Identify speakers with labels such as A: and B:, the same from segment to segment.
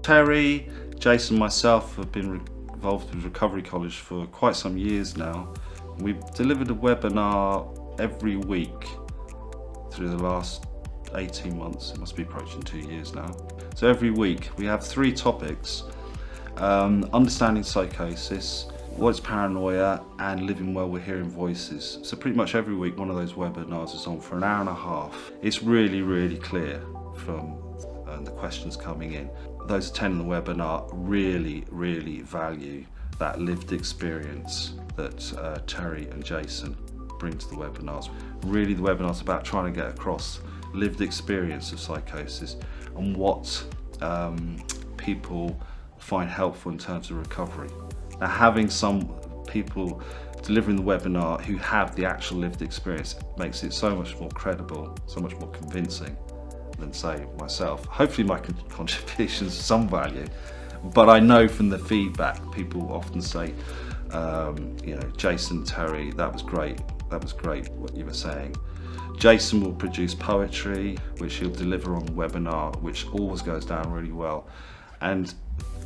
A: Terry, Jason and myself have been involved with Recovery College for quite some years now. We've delivered a webinar every week through the last 18 months. It must be approaching 2 years now. So every week we have 3 topics: understanding psychosis, what's paranoia, and living well with hearing voices. So pretty much every week one of those webinars is on for an hour and a half. It's really clear from the questions coming in. Those attending the webinar really value that lived experience that Terry and Jason bring to the webinars. Really, the webinar's about trying to get across lived experience of psychosis and what people find helpful in terms of recovery. Now, having some people delivering the webinar who have the actual lived experience makes it so much more credible, so much more convincing than, say, myself. Hopefully my contribution's some value, but I know from the feedback, people often say, you know, Jason, Terry, that was great what you were saying. Jason will produce poetry, which he'll deliver on the webinar, which always goes down really well, and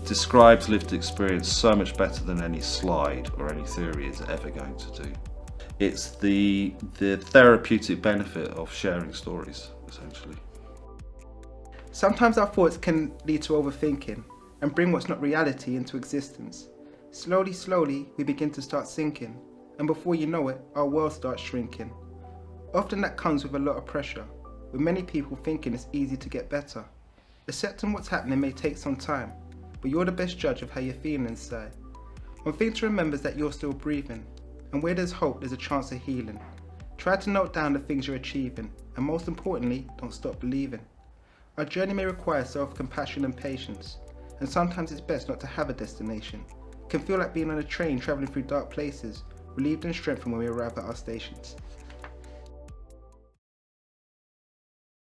A: describes lived experience so much better than any slide or any theory is ever going to do. It's the therapeutic benefit of sharing stories, essentially.
B: Sometimes our thoughts can lead to overthinking and bring what's not reality into existence. Slowly, we begin to start sinking, and before you know it, our world starts shrinking. Often that comes with a lot of pressure, with many people thinking it's easy to get better. Accepting what's happening may take some time, but you're the best judge of how you're feeling inside. One thing to remember is that you're still breathing, and where there's hope, there's a chance of healing. Try to note down the things you're achieving, and most importantly, don't stop believing. Our journey may require self-compassion and patience, and sometimes it's best not to have a destination. It can feel like being on a train travelling through dark places, relieved and strengthened when we arrive at our stations.